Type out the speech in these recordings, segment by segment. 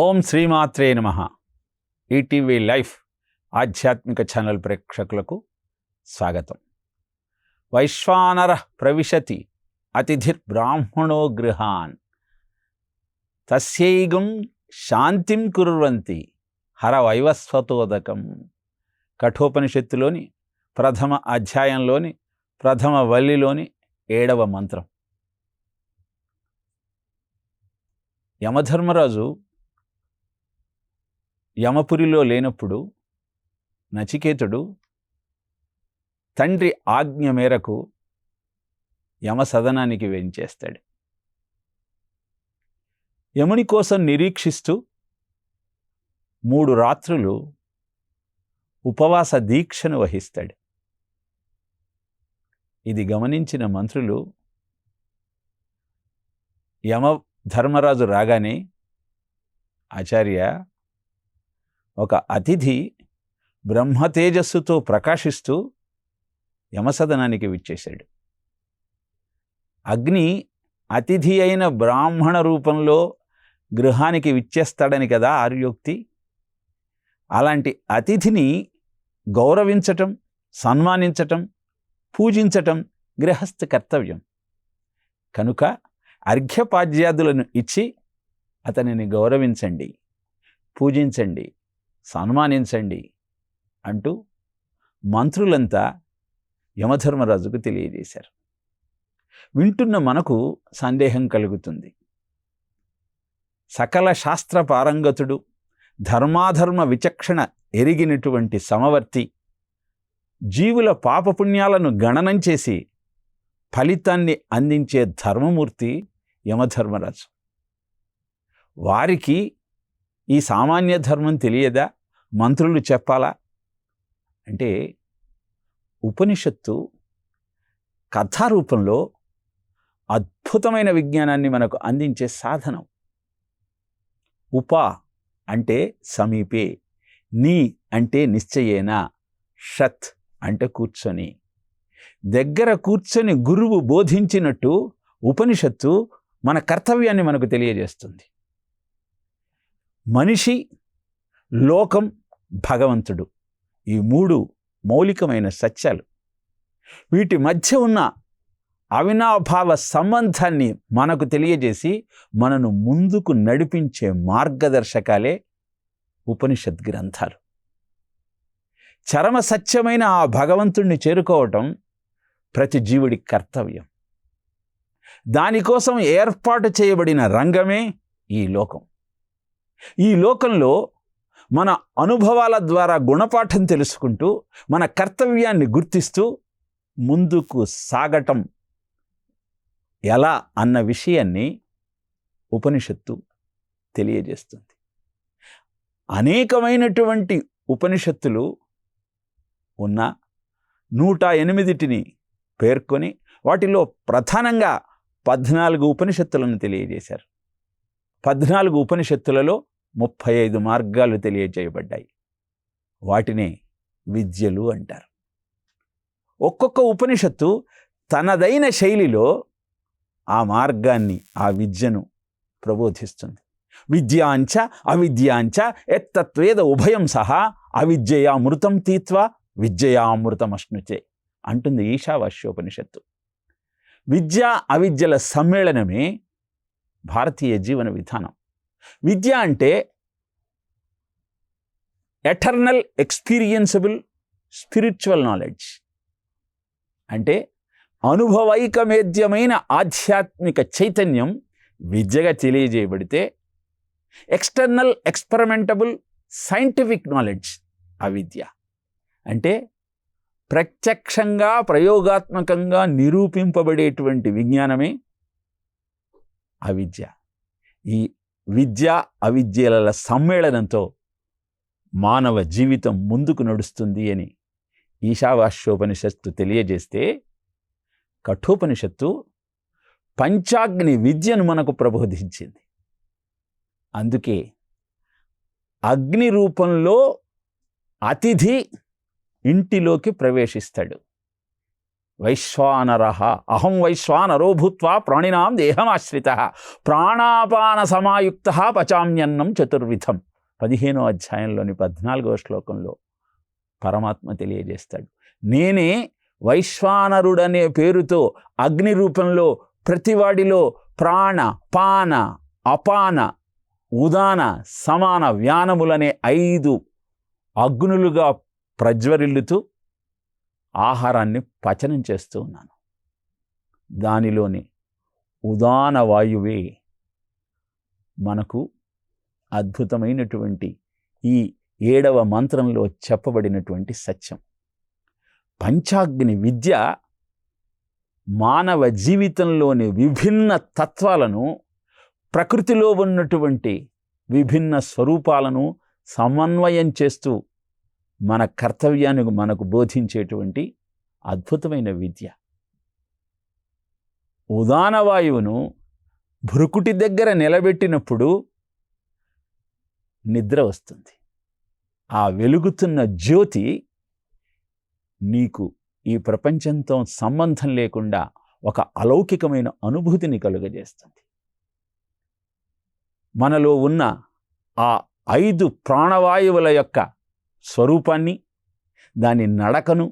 ఓం శ్రీమాత్రే నమః. ETV life ఆధ్యాత్మిక ఛానల్ ప్రేక్షకులకు స్వాగతం. వైశ్వానర ప్రవిశతి అతిథిర్బ్రాహ్మణో గృహాన్ తస్యైగం శాంతిం కుర్వంతి హర వైవస్వతోదకం. కఠోపనిషత్తులోని ప్రథమ అధ్యాయంలోని ప్రథమ వల్లిలోని 7వ మంత్రం. యమధర్మరాజు యమపురిలో లేనప్పుడు నచికేతుడు తండ్రి ఆజ్ఞ మేరకు యమసదనానికి వెంచేస్తాడు. యముని కోసం నిరీక్షిస్తూ 3 రాత్రులు ఉపవాస దీక్షను వహిస్తాడు. ఇది గమనించిన మంత్రులు యమధర్మరాజు రాగానే, ఆచార్య, ఒక అతిథి బ్రహ్మతేజస్సుతో ప్రకాశిస్తూ యమసదనానికి విచ్చేశాడు. అగ్ని అతిథి అయిన బ్రాహ్మణ రూపంలో గృహానికి విచ్చేస్తాడని కదా ఆర్యోక్తి. అలాంటి అతిథిని గౌరవించటం, సన్మానించటం, పూజించటం గృహస్థ కర్తవ్యం. కనుక అర్ఘ్యపాద్యాదులను ఇచ్చి అతనిని గౌరవించండి, పూజించండి, సన్మానించండి అంటూ మంత్రులంతా యమధర్మరాజుకు తెలియజేశారు. వింటున్న మనకు సందేహం కలుగుతుంది. సకల శాస్త్ర పారంగతుడు, ధర్మాధర్మ విచక్షణ ఎరిగినటువంటి సమవర్తి, జీవుల పాపపుణ్యాలను గణనం చేసి ఫలితాన్ని అందించే ధర్మమూర్తి యమధర్మరాజు. వారికి ఈ సామాన్య ధర్మం తెలియదా? మంత్రులు చెప్పాలా? అంటే ఉపనిషత్తు కథారూపంలో అద్భుతమైన విజ్ఞానాన్ని మనకు అందించే సాధనం. ఉప అంటే సమీపే, నీ అంటే నిశ్చయేన, షత్ అంటే కూర్చొని. దగ్గర కూర్చొని గురువు బోధించినట్టు ఉపనిషత్తు మన కర్తవ్యాన్ని మనకు తెలియజేస్తుంది. మనిషి, లోకం, భగవంతుడు, ఈ 3 మౌలికమైన సత్యాలు. వీటి మధ్య ఉన్న అవినాభావ సంబంధాన్ని మనకు తెలియజేసి మనను ముందుకు నడిపించే మార్గదర్శకాలే ఉపనిషత్ గ్రంథాలు. చరమ సత్యమైన ఆ భగవంతుణ్ణి చేరుకోవటం ప్రతి జీవుడి కర్తవ్యం. దానికోసం ఏర్పాటు చేయబడిన రంగమే ఈ లోకం. ఈ లోకంలో మన అనుభవాల ద్వారా గుణపాఠం తెలుసుకుంటూ, మన కర్తవ్యాన్ని గుర్తిస్తూ ముందుకు సాగటం ఎలా అన్న విషయాన్ని ఉపనిషత్తు తెలియజేస్తుంది. అనేకమైనటువంటి ఉపనిషత్తులు ఉన్న 108టిని పేర్కొని వాటిలో ప్రధానంగా 14 ఉపనిషత్తులను తెలియజేశారు. 14 ఉపనిషత్తులలో 35 మార్గాలు తెలియజేయబడ్డాయి. వాటినే విద్యలు అంటారు. ఒక్కొక్క ఉపనిషత్తు తనదైన శైలిలో ఆ మార్గాన్ని, ఆ విద్యను ప్రబోధిస్తుంది. విద్యాంచ అవిద్యాంచ ఎత్తత్వేద ఉభయం సహా అవిద్యయామృతం తీత్వా విద్యయామృతమశ్నుచే అంటుంది ఈశావాస్యోపనిషత్తు. విద్య అవిద్యల సమ్మేళనమే భారతీయ జీవన విధానం. విద్య అంటే ఎటర్నల్ ఎక్స్పీరియన్సబుల్ స్పిరిచువల్ నాలెడ్జ్, అంటే అనుభవైకమేద్యమైన ఆధ్యాత్మిక చైతన్యం విద్యగా తెలియజేయబడితే, ఎక్స్టర్నల్ ఎక్స్పెరిమెంటబుల్ సైంటిఫిక్ నాలెడ్జ్ అవిద్య. అంటే ప్రత్యక్షంగా ప్రయోగాత్మకంగా నిరూపింపబడేటువంటి విజ్ఞానమే అవిద్య. ఈ విద్య అవిద్యల సమ్మేళనంతో మానవ జీవితం ముందుకు నడుస్తుంది అని ఈశావాస్యోపనిషత్తు తెలియజేస్తే, కఠోపనిషత్తు పంచాగ్ని విద్యను మనకు ప్రబోధించింది. అందుకే అగ్ని రూపంలో అతిథి ఇంటిలోకి ప్రవేశిస్తాడు. వైశ్వానరః అహం వైశ్వానరో భూత్వా ప్రాణినాం దేహమాశ్రితః ప్రాణాపాన సమాయుక్తః పచామ్యన్నం చతుర్విధం. 15వ అధ్యాయంలోని 14వ శ్లోకంలో పరమాత్మ తెలియజేస్తాడు, నేనే వైశ్వానరుడనే పేరుతో అగ్ని రూపంలో ప్రతివాడిలో ప్రాణ, పాన, అపాన, ఉదాన, సమాన వ్యానములనే 5 అగ్నులుగా ప్రజ్వరిల్లుతూ ఆహారాన్ని పచనం చేస్తూ ఉన్నాను. దానిలోని ఉదాన వాయువే మనకు అద్భుతమైనటువంటి ఈ 7వ మంత్రంలో చెప్పబడినటువంటి సత్యం. పంచాగ్ని విద్య మానవ జీవితంలోని విభిన్న తత్వాలను, ప్రకృతిలో ఉన్నటువంటి విభిన్న స్వరూపాలను సమన్వయం చేస్తూ మన కర్తవ్యాన్ని మనకు బోధించేటువంటి అద్భుతమైన విద్య. ఉదాన వాయువును భృకుటి దగ్గర నిలబెట్టినప్పుడు నిద్ర వస్తుంది. ఆ వెలుగుతున్న జ్యోతి నీకు ఈ ప్రపంచంతో సంబంధం లేకుండా ఒక అలౌకికమైన అనుభూతిని కలుగజేస్తుంది. మనలో ఉన్న ఆ 5 ప్రాణవాయువుల యొక్క స్వరూపాన్ని, దాని నడకను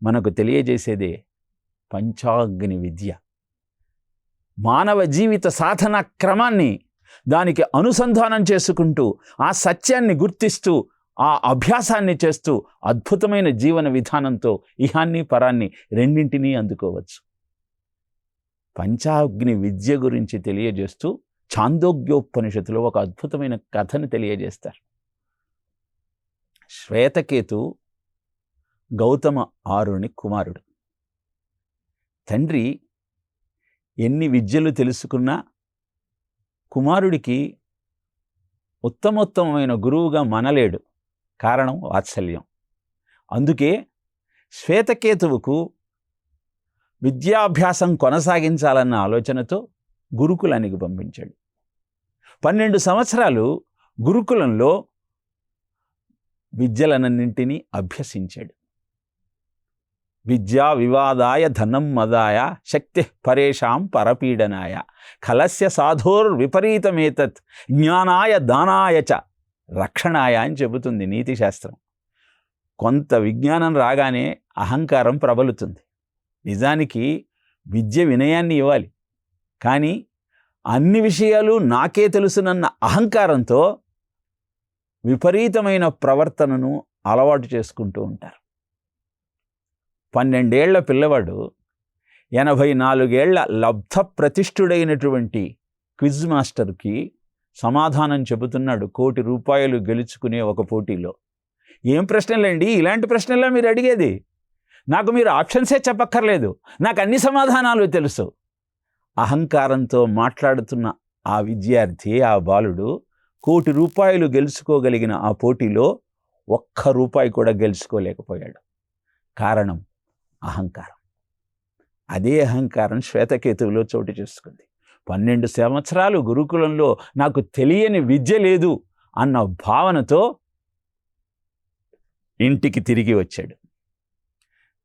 మనకు తెలియజేసేదే పంచాగ్ని విద్య. మానవ జీవిత సాధన క్రమాన్ని దానికి అనుసంధానం చేసుకుంటూ, ఆ సత్యాన్ని గుర్తిస్తూ, ఆ అభ్యాసాన్ని చేస్తూ అద్భుతమైన జీవన విధానంతో ఇహాన్ని పరాన్ని రెండింటినీ అందుకోవచ్చు. పంచాగ్ని విద్య గురించి తెలియజేస్తూ ఛాందోగ్యోపనిషత్తులో ఒక అద్భుతమైన కథను తెలియజేస్తారు. శ్వేతకేతు గౌతమ ఆరుని కుమారుడు. తండ్రి ఎన్ని విద్యలు తెలుసుకున్నా కుమారుడికి ఉత్తమోత్తమైన గురువుగా మనలేడు. కారణం వాత్సల్యం. అందుకే శ్వేతకేతువుకు విద్యాభ్యాసం కొనసాగించాలన్న ఆలోచనతో గురుకులానికి పంపించాడు. 12 సంవత్సరాలు గురుకులంలో విద్యలన్నింటినీ అభ్యసించాడు. విద్యా వివాదాయ ధనం మదాయ శక్తి పరేషాం పరపీడనాయ ఖలస్య సాధోర్ విపరీతమేతత్ జ్ఞానాయ దానాయ చ రక్షణాయ అని చెబుతుంది నీతి శాస్త్రం. కొంత విజ్ఞానం రాగానే అహంకారం ప్రబలుతుంది. నిజానికి విద్య వినయాన్ని ఇవ్వాలి, కానీ అన్ని విషయాలు నాకే తెలుసునన్న అహంకారంతో విపరీతమైన ప్రవర్తనను అలవాటు చేసుకుంటూ ఉంటారు. 12 ఏళ్ల పిల్లవాడు 84 ఏళ్ల లబ్ధ ప్రతిష్ఠుడైనటువంటి క్విజ్ మాస్టర్కి సమాధానం చెబుతున్నాడు. ₹1 కోటి గెలుచుకునే ఒక పోటీలో. ఏం ప్రశ్నలండి, ఇలాంటి ప్రశ్నలా మీరు అడిగేది? నాకు మీరు ఆప్షన్సే చెప్పక్కర్లేదు, నాకు అన్ని సమాధానాలు తెలుసు. అహంకారంతో మాట్లాడుతున్న ఆ విద్యార్థి, ఆ బాలుడు ₹1 కోటి గెలుచుకోగలిగిన ఆ పోటీలో ₹1 కూడా గెలుచుకోలేకపోయాడు. కారణం అహంకారం. అదే అహంకారం శ్వేతకేతువులో చోటు చేసుకుంది. 12 సంవత్సరాలు గురుకులంలో నాకు తెలియని విద్య లేదు అన్న భావనతో ఇంటికి తిరిగి వచ్చాడు.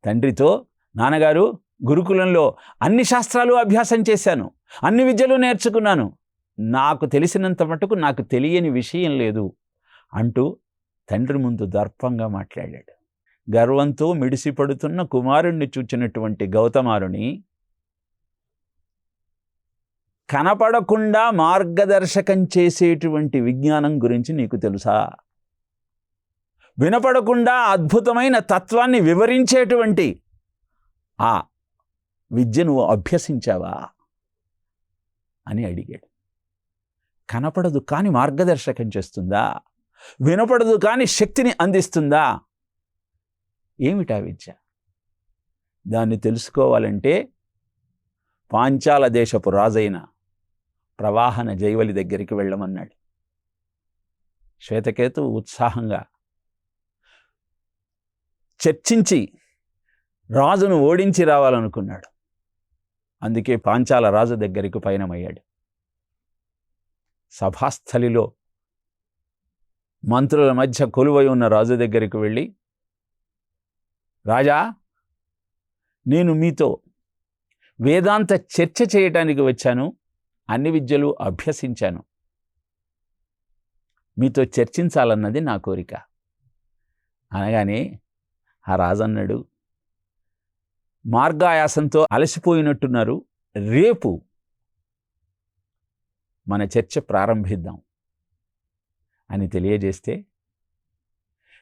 తండ్రితో, నాన్నగారు, గురుకులంలో అన్ని శాస్త్రాలు అభ్యాసం చేశాను, అన్ని విద్యలు నేర్చుకున్నాను, నాకు తెలిసినంత మటుకు నాకు తెలియని విషయం లేదు అంటూ తండ్రి ముందు దర్పంగా మాట్లాడాడు. గర్వంతో మిడిసిపడుతున్న కుమారుణ్ణి చూచినటువంటి గౌతమారుని కనపడకుండా మార్గదర్శకం చేసేటువంటి విజ్ఞానం గురించి నీకు తెలుసా? వినపడకుండా అద్భుతమైన తత్వాన్ని వివరించేటువంటి ఆ విద్య నువ్వు అభ్యసించావా అని అడిగాడు. కనపడదు కానీ మార్గదర్శకం చేస్తుందా? వినపడదు కానీ శక్తిని అందిస్తుందా? ఏమిటా విద్య? దాన్ని తెలుసుకోవాలంటే పాంచాల దేశపు రాజైన ప్రవాహన జైవలి దగ్గరికి వెళ్ళమన్నాడు. శ్వేతకేతు ఉత్సాహంగా చర్చించి రాజును ఓడించి రావాలనుకున్నాడు. అందుకే పాంచాల రాజు దగ్గరికి పయనమయ్యాడు. సభాస్థలిలో మంత్రుల మధ్య కొలువై ఉన్న రాజు దగ్గరికి వెళ్ళి, రాజా, నేను మీతో వేదాంత చర్చ చేయటానికి వచ్చాను, అన్ని విద్యలు అభ్యసించాను, మీతో చర్చించాలన్నది నా కోరిక అనగానే ఆ రాజన్నాడు, మార్గాయాసంతో అలసిపోయినట్టున్నారు, రేపు మన చర్చ ప్రారంభిద్దాం అని తెలియజేస్తే,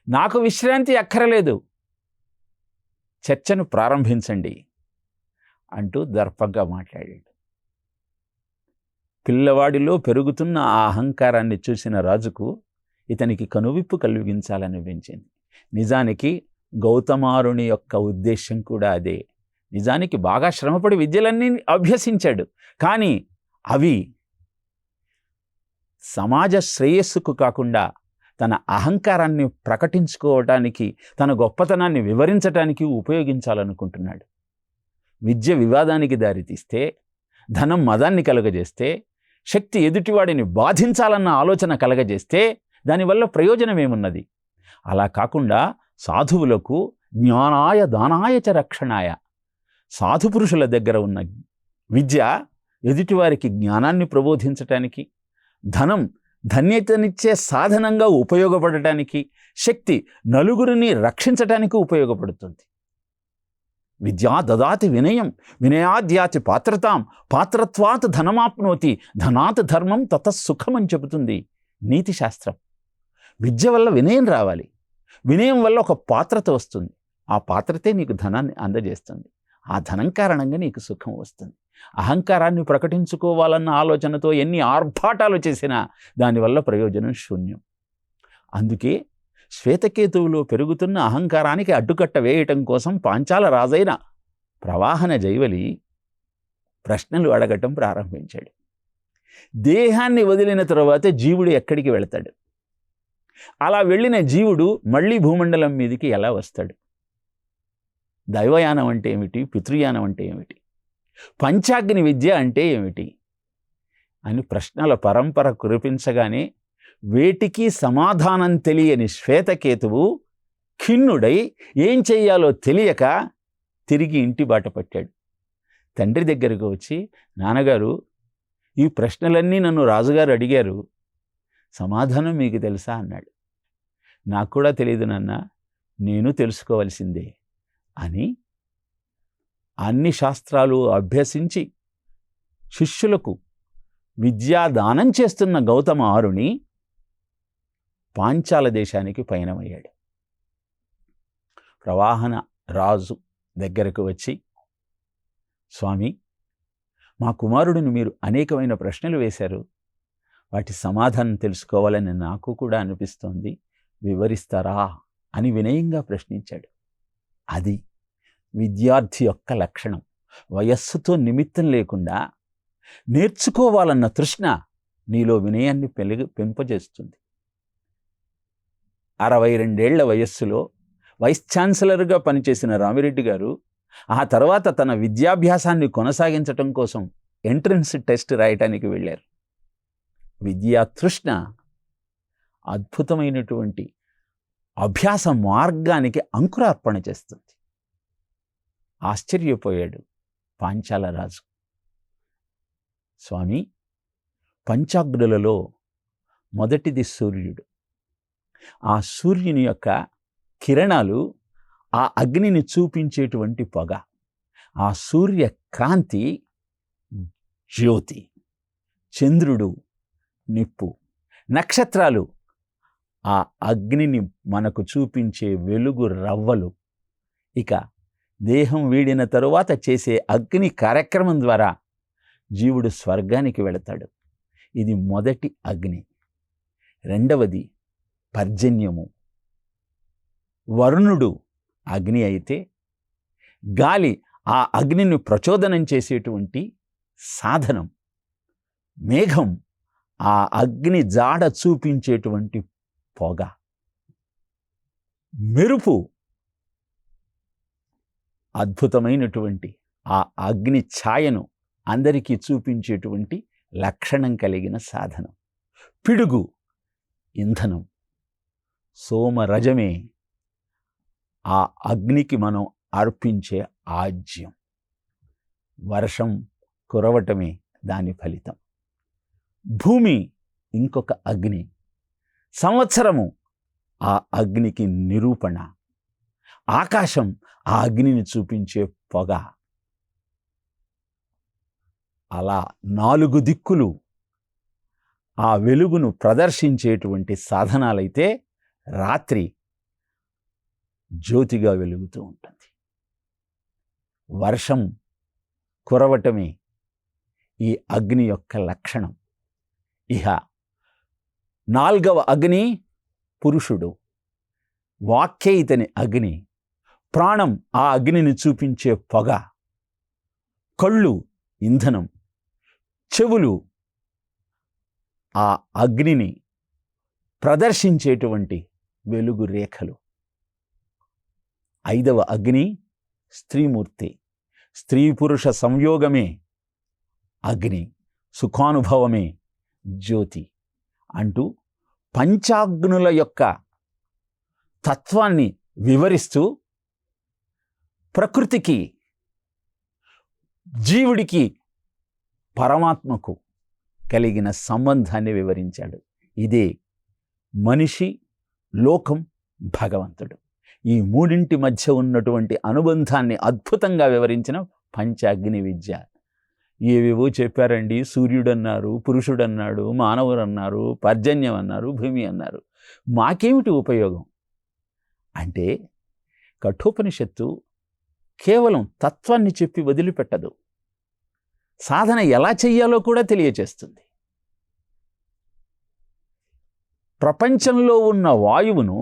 నాకు విశ్రాంతి అక్కరలేదు, చర్చను ప్రారంభించండి అంటూ దర్పంగా మాట్లాడాడు. పిల్లవాడిలో పెరుగుతున్న ఆ అహంకారాన్ని చూసిన రాజుకు ఇతనికి కనువిప్పు కలిగించాలనిపించింది. నిజానికి గౌతమారుని యొక్క ఉద్దేశం కూడా అదే. నిజానికి బాగా శ్రమపడి విద్యలన్నీ అభ్యసించాడు, కానీ అవి సమాజ శ్రేయస్సుకు కాకుండా తన అహంకారాన్ని ప్రకటించుకోవటానికి, తన గొప్పతనాన్ని వివరించటానికి ఉపయోగించాలనుకుంటున్నాడు. విద్య వివాదానికి దారితీస్తే, ధనం మదాన్ని కలుగజేస్తే, శక్తి ఎదుటివాడిని బాధించాలన్న ఆలోచన కలగజేస్తే దానివల్ల ప్రయోజనం ఏమున్నది? అలా కాకుండా సాధువులకు జ్ఞానాయ దానాయ చ రక్షణాయ, సాధుపురుషుల దగ్గర ఉన్న విద్య ఎదుటివారికి జ్ఞానాన్ని ప్రబోధించటానికి, ధనం ధన్యతనిచ్చే సాధనంగా ఉపయోగపడటానికి, శక్తి నలుగురిని రక్షించటానికి ఉపయోగపడుతుంది. విద్యా దదాతి వినయం, వినయాద్యాతి పాత్రతాం, పాత్రత్వాత్ ధనమాప్నోతి, ధనాత్ ధర్మం తతఃసుఖం అని చెబుతుంది నీతి శాస్త్రం. విద్య వల్ల వినయం రావాలి, వినయం వల్ల ఒక పాత్రత వస్తుంది, ఆ పాత్రతే నీకు ధనాన్ని అందజేస్తుంది, ఆ ధనం కారణంగా నీకు సుఖం వస్తుంది. అహంకారాన్ని ప్రకటించుకోవాలన్న ఆలోచనతో ఎన్ని ఆర్భాటాలు చేసినా దానివల్ల ప్రయోజనం శూన్యం. అందుకే శ్వేతకేతువులో పెరుగుతున్న అహంకారానికి అడ్డుకట్ట వేయటం కోసం పాంచాల రాజైన ప్రవాహన జైవలి ప్రశ్నలు అడగటం ప్రారంభించాడు. దేహాన్ని వదిలిన తరువాత జీవుడు ఎక్కడికి వెళతాడు? అలా వెళ్ళిన జీవుడు మళ్ళీ భూమండలం మీదకి ఎలా వస్తాడు? దైవయానం అంటే ఏమిటి? పితృయానం అంటే ఏమిటి? పంచాగ్ని విద్య అంటే ఏమిటి అని ప్రశ్నల పరంపర కురిపించగానే వేటికి సమాధానం తెలియని శ్వేతకేతువు ఖిన్నుడై ఏం చెయ్యాలో తెలియక తిరిగి ఇంటి బాట పట్టాడు. తండ్రి దగ్గరకు వచ్చి, నాన్నగారు, ఈ ప్రశ్నలన్నీ నన్ను రాజుగారు అడిగారు, సమాధానం మీకు తెలుసా అన్నాడు. నాకు కూడా తెలియదు నాన్న, నేను తెలుసుకోవలసిందే అని అన్ని శాస్త్రాలు అభ్యసించి శిష్యులకు విద్యాదానం చేస్తున్న గౌతమ ఆరుని పాంచాల దేశానికి పయనమయ్యాడు. ప్రవాహన రాజు దగ్గరకు వచ్చి, స్వామి, మా కుమారుడిని మీరు అనేకమైన ప్రశ్నలు వేశారు, వాటి సమాధానం తెలుసుకోవాలని నాకు కూడా అనిపిస్తోంది, వివరిస్తారా అని వినయంగా ప్రశ్నించాడు. అది విద్యార్థి యొక్క లక్షణం. వయస్సుతో నిమిత్తం లేకుండా నేర్చుకోవాలన్న తృష్ణ నీలో వినయాన్ని పెంపజేస్తుంది. 62 వయస్సులో వైస్ ఛాన్సలర్గా పనిచేసిన రామిరెడ్డి గారు ఆ తర్వాత తన విద్యాభ్యాసాన్ని కొనసాగించటం కోసం ఎంట్రన్స్ టెస్ట్ రాయటానికి వెళ్ళారు. విద్యా తృష్ణ అద్భుతమైనటువంటి అభ్యాస మార్గానికి అంకురార్పణ చేస్తుంది. ఆశ్చర్యపోయాడు పాంచాల రాజు. స్వామి, పంచాగ్నులలో మొదటిది సూర్యుడు. ఆ సూర్యుని యొక్క కిరణాలు ఆ అగ్నిని చూపించేటువంటి పొగ. ఆ సూర్య కాంతి జ్యోతి, చంద్రుడు నిప్పు, నక్షత్రాలు ఆ అగ్నిని మనకు చూపించే వెలుగు రవ్వలు. ఇక దేహం వీడిన తరువాత చేసే అగ్ని కార్యక్రమం ద్వారా జీవుడు స్వర్గానికి వెళతాడు. ఇది మొదటి అగ్ని. రెండవది పర్జన్యము. వరుణుడు అగ్ని అయితే గాలి ఆ అగ్నిని ప్రచోదనం చేసేటువంటి సాధనం. మేఘం ఆ అగ్ని జాడ చూపించేటువంటి పొగ. మెరుపు అద్భుతమైనటువంటి ఆ అగ్ని ఛాయను అందరికీ చూపించేటువంటి లక్షణం కలిగిన సాధనం. పిడుగు ఇంధనం. సోమరజమే ఆ అగ్నికి మనం అర్పించే ఆజ్యం. వర్షం కురవటమే దాని ఫలితం. భూమి ఇంకొక అగ్ని, సంవత్సరము ఆ అగ్నికి నిరూపణ, ఆకాశం ఆ అగ్నిని చూపించే పొగ. అలా 4 దిక్కులు ఆ వెలుగును ప్రదర్శించేటువంటి సాధనాలైతే రాత్రి జ్యోతిగా వెలుగుతూ ఉంటుంది. వర్షం కురవటమే ఈ అగ్ని యొక్క లక్షణం. ఇహ 4వ అగ్ని పురుషుడు, వాక్యే ఇతని అగ్ని. ప్రాణం ఆ అగ్నిని చూపించే పొగ, కళ్ళు ఇంధనం, చెవులు ఆ అగ్నిని ప్రదర్శించేటువంటి వెలుగు రేఖలు. 5వ అగ్ని స్త్రీమూర్తి. స్త్రీ పురుష సంయోగమే అగ్ని, సుఖానుభవమే జ్యోతి అంటూ పంచాగ్నుల యొక్క తత్వాన్ని వివరిస్తూ ప్రకృతికి, జీవుడికి, పరమాత్మకు కలిగిన సంబంధాన్ని వివరించాడు. ఇదే మనిషి, లోకం, భగవంతుడు. ఈ మూడింటి మధ్య ఉన్నటువంటి అనుబంధాన్ని అద్భుతంగా వివరించిన పంచాగ్ని విద్య. ఏవేవో చెప్పారండి. సూర్యుడన్నారు, పురుషుడన్నాడు, మానవుడన్నారు, పర్జన్యం అన్నారు, భూమి అన్నారు. మాకేమిటి ఉపయోగం అంటే, కఠోపనిషత్తు కేవలం తత్వాన్ని చెప్పి వదిలిపెట్టదు, సాధన ఎలా చెయ్యాలో కూడా తెలియచేస్తుంది. ప్రపంచంలో ఉన్న వాయువును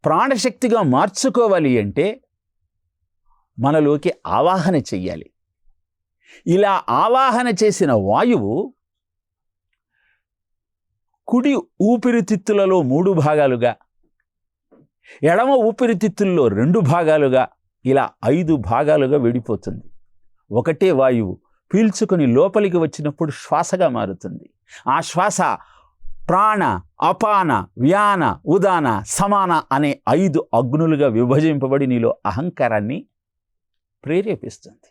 ప్రాణశక్తిగా మార్చుకోవాలి అంటే మనలోకి ఆవాహన చెయ్యాలి. ఇలా ఆవాహన చేసిన వాయువు కుడి ఊపిరితిత్తులలో 3 భాగాలుగా, ఎడమ ఊపిరితిత్తుల్లో 2 భాగాలుగా, ఇలా 5 భాగాలుగా విడిపోతుంది. ఒకటే వాయువు పీల్చుకొని లోపలికి వచ్చినప్పుడు శ్వాసగా మారుతుంది. ఆ శ్వాస ప్రాణ, అపాన, వ్యాన, ఉదాన, సమాన అనే 5 అగ్నులుగా విభజింపబడి నీలో అహంకారాన్ని ప్రేరేపిస్తుంది.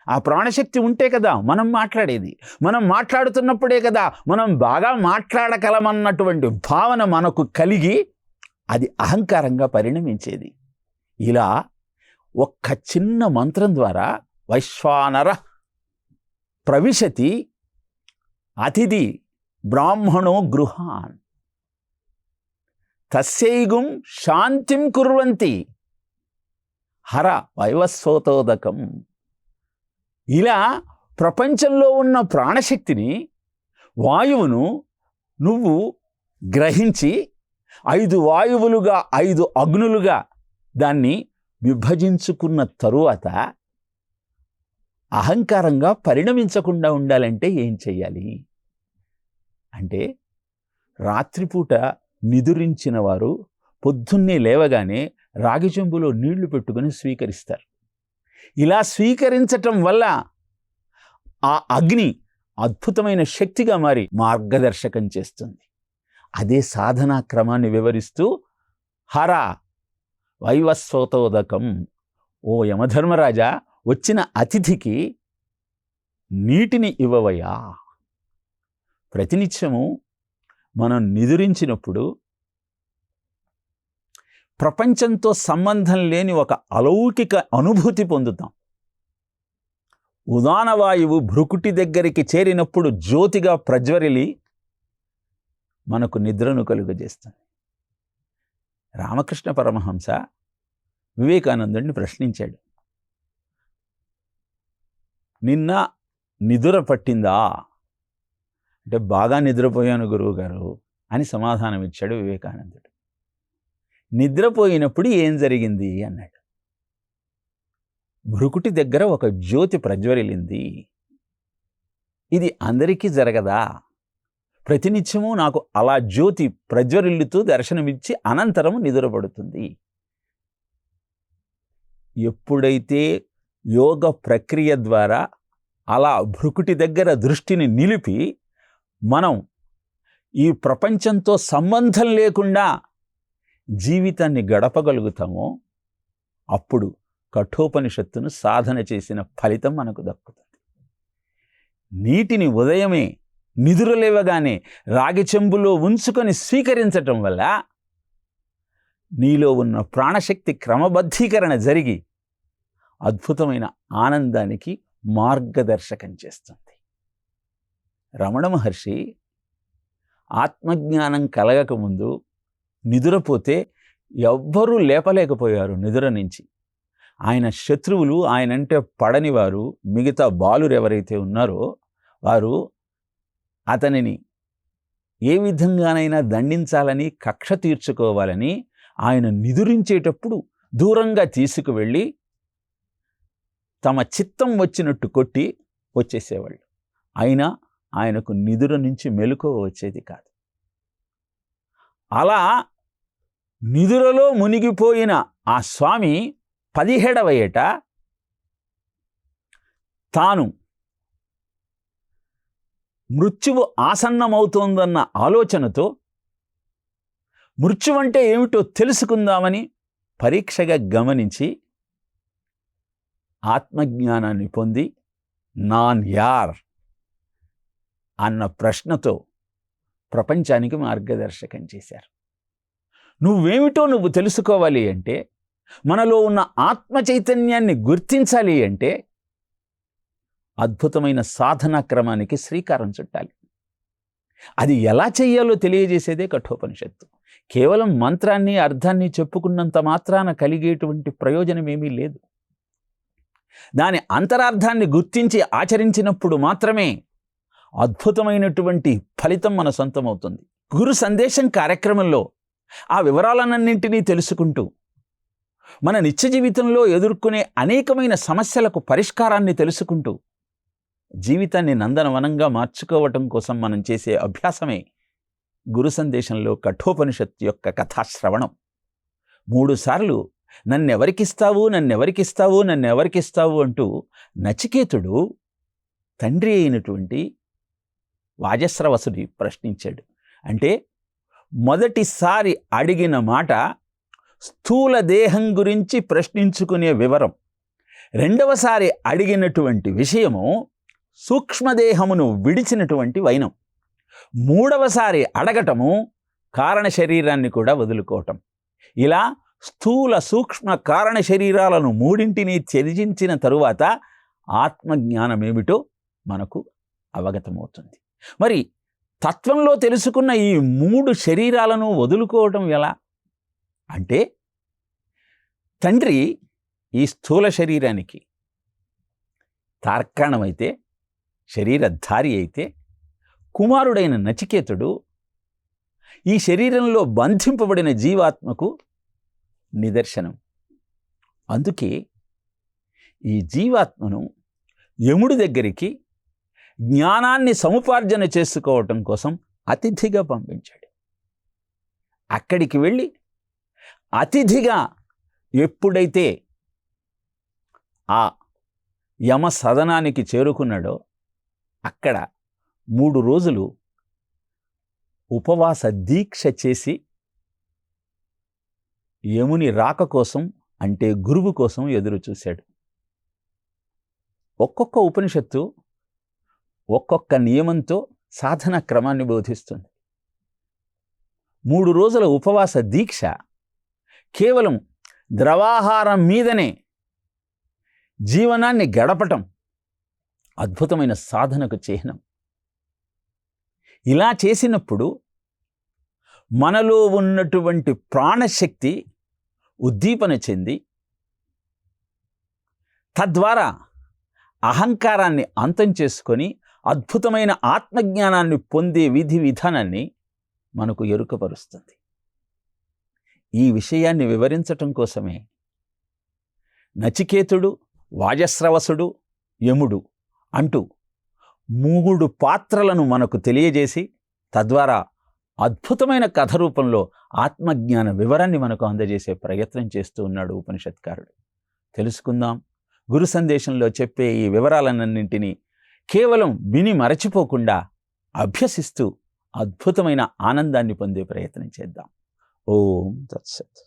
ఆ ప్రాణశక్తి ఉంటే కదా మనం మాట్లాడేది. మనం మాట్లాడుతున్నప్పుడే కదా మనం బాగా మాట్లాడగలమన్నటువంటి భావన మనకు కలిగి అది అహంకారంగా పరిణమించేది. ఇలా ఒక్క చిన్న మంత్రం ద్వారా వైశ్వానర ప్రవిశతి అతిథి బ్రాహ్మణో గృహాన్ తస్యైగుం శాంతిం కుర్వంతి హర వైవస్వతోదకం. ఇలా ప్రపంచంలో ఉన్న ప్రాణశక్తిని, వాయువును నువ్వు గ్రహించి 5 వాయువులుగా, 5 అగ్నులుగా దాన్ని విభజించుకున్న తరువాత అహంకారంగా పరిణమించకుండా ఉండాలంటే ఏం చెయ్యాలి అంటే, రాత్రిపూట నిదురించిన వారు పొద్దున్నే లేవగానే రాగి చెంబులో నీళ్లు పెట్టుకుని స్వీకరిస్తారు. ఇలా స్వీకరించటం వల్ల ఆ అగ్ని అద్భుతమైన శక్తిగా మారి మార్గదర్శకం చేస్తుంది. అదే సాధనా క్రమాన్ని వివరిస్తూ హర వైవస్వతోదకం, ఓ యమధర్మరాజా, వచ్చిన అతిథికి నీటిని ఇవ్వవయ్యా. ప్రతినిత్యము మనం నిదురించినప్పుడు ప్రపంచంతో సంబంధం లేని ఒక అలౌకిక అనుభూతి పొందుతాం. ఉదానవాయువు భృకుటి దగ్గరికి చేరినప్పుడు జ్యోతిగా ప్రజ్వరిలి మనకు నిద్రను కలుగజేస్తుంది. రామకృష్ణ పరమహంస వివేకానందుడిని ప్రశ్నించాడు, నిన్న నిద్ర పట్టిందా అంటే, బాగా నిద్రపోయాను గురువుగారు అని సమాధానం ఇచ్చాడు వివేకానందుడు. నిద్రపోయినప్పుడు ఏం జరిగింది అన్నాడు. భృకుటి దగ్గర ఒక జ్యోతి ప్రజ్వరిల్లింది. ఇది అందరికీ జరగదా? ప్రతినిత్యము నాకు అలా జ్యోతి ప్రజ్వరిల్లుతూ దర్శనమిచ్చి అనంతరం నిద్రపడుతుంది. ఎప్పుడైతే యోగ ప్రక్రియ ద్వారా అలా భృకుటి దగ్గర దృష్టిని నిలిపి మనం ఈ ప్రపంచంతో సంబంధం లేకుండా జీవితాన్ని గడపగలుగుతామో అప్పుడు కఠోపనిషత్తును సాధన చేసిన ఫలితం మనకు దక్కుతుంది. నీటిని ఉదయమే నిదురలేవగానే రాగి చెంబులో ఉంచుకొని స్వీకరించటం వల్ల నీలో ఉన్న ప్రాణశక్తి క్రమబద్ధీకరణ జరిగి అద్భుతమైన ఆనందానికి మార్గదర్శకం చేస్తుంది. రమణ మహర్షి ఆత్మజ్ఞానం కలగకముందు నిదురపోతే ఎవ్వరూ లేపలేకపోయారు నిదుర నుంచి. ఆయన శత్రువులు, ఆయనంటే పడని వారు, మిగతా బాలురు ఎవరైతే ఉన్నారో వారు అతనిని ఏ విధంగానైనా దండించాలని, కక్ష తీర్చుకోవాలని ఆయన నిదురించేటప్పుడు దూరంగా తీసుకువెళ్ళి తమ చిత్తం వచ్చినట్టు కొట్టి వచ్చేసేవాళ్ళు. అయినా ఆయనకు నిదుర నుంచి మెలకువ వచ్చేది కాదు. అలా నిదురలో మునిగిపోయిన ఆ స్వామి 17వ ఏట తాను మృత్యువు ఆసన్నమవుతోందన్న ఆలోచనతో మృత్యు అంటే ఏమిటో తెలుసుకుందామని పరీక్షగా గమనించి ఆత్మజ్ఞానాన్ని పొంది నాన్ యార్ అన్న ప్రశ్నతో ప్రపంచానికి మార్గదర్శకం చేశారు. నువ్వేమిటో నువ్వు తెలుసుకోవాలి అంటే, మనలో ఉన్న ఆత్మ చైతన్యాన్ని గుర్తించాలి అంటే అద్భుతమైన సాధనా క్రమానికి శ్రీకారం చుట్టాలి. అది ఎలా చెయ్యాలో తెలియజేసేదే కఠోపనిషత్తు. కేవలం మంత్రాన్ని, అర్థాన్ని చెప్పుకున్నంత మాత్రాన కలిగేటువంటి ప్రయోజనం ఏమీ లేదు. దాని అంతరార్థాన్ని గుర్తించి ఆచరించినప్పుడు మాత్రమే అద్భుతమైనటువంటి ఫలితం మన సొంతమవుతుంది. గురు సందేశం కార్యక్రమంలో ఆ వివరాలన్నింటినీ తెలుసుకుంటూ మన నిత్య జీవితంలో ఎదుర్కొనే అనేకమైన సమస్యలకు పరిష్కారాన్ని తెలుసుకుంటూ జీవితాన్ని నందనవనంగా మార్చుకోవటం కోసం మనం చేసే అభ్యాసమే గురు సందేశంలో కఠోపనిషత్తు యొక్క కథాశ్రవణం. 3 సార్లు నన్నెవరికిస్తావు, నన్నెవరికిస్తావు, నన్నెవరికిస్తావు అంటూ నచికేతుడు తండ్రి అయినటువంటి వాజస్రవసుడి ప్రశ్నించాడు. అంటే మొదటిసారి అడిగిన మాట స్థూల దేహం గురించి ప్రశ్నించుకునే వివరం, రెండవసారి అడిగినటువంటి విషయము సూక్ష్మదేహమును విడిచినటువంటి వైనం, మూడవసారి అడగటము కారణ శరీరాన్ని కూడా వదులుకోవటం. ఇలా స్థూల సూక్ష్మ కారణ శరీరాలను మూడింటిని త్యజించిన తరువాత ఆత్మజ్ఞానమేమిటో మనకు అవగతమవుతుంది. మరి తత్వంలో తెలుసుకున్న ఈ 3 శరీరాలను వదులుకోవటం ఎలా అంటే, తండ్రి ఈ స్థూల శరీరానికి తార్కాణమైతే, శరీరధారి అయితే, కుమారుడైన నచికేతుడు ఈ శరీరంలో బంధింపబడిన జీవాత్మకు నిదర్శనం. అందుకే ఈ జీవాత్మను యముడి దగ్గరికి జ్ఞానాన్ని సముపార్జన చేసుకోవటం కోసం అతిథిగా పంపించాడు. అక్కడికి వెళ్ళి అతిథిగా ఎప్పుడైతే ఆ యమ సదనానికి చేరుకున్నాడో అక్కడ 3 రోజులు ఉపవాస దీక్ష చేసి యముని రాక కోసం, అంటే గురువు కోసం ఎదురు చూశాడు. ఒక్కొక్క ఉపనిషత్తు ఒక్కొక్క నియమంతో సాధన క్రమాన్ని బోధిస్తుంది. 3 రోజుల ఉపవాస దీక్ష కేవలం ద్రవాహారం మీదనే జీవనాన్ని గడపటం అద్భుతమైన సాధనకు చిహ్నం. ఇలా చేసినప్పుడు మనలో ఉన్నటువంటి ప్రాణశక్తి ఉద్దీపన చెంది తద్వారా అహంకారాన్ని అంతం చేసుకొని అద్భుతమైన ఆత్మజ్ఞానాన్ని పొందే విధి విధానాన్ని మనకు ఎరుకపరుస్తుంది. ఈ విషయాన్ని వివరించటం కోసమే నచికేతుడు, వాజస్రవసుడు, యముడు అంటూ 3 పాత్రలను మనకు తెలియజేసి తద్వారా అద్భుతమైన కథ రూపంలో ఆత్మజ్ఞాన వివరాన్ని మనకు అందజేసే ప్రయత్నం చేస్తూ ఉన్నాడు ఉపనిషత్కారుడు. తెలుసుకుందాం. గురు సందేశంలో చెప్పే ఈ వివరాలన్నింటినీ కేవలం విని మరచిపోకుండా అభ్యసిస్తూ అద్భుతమైన ఆనందాన్ని పొందే ప్రయత్నం చేద్దాం. ఓం తత్సత్.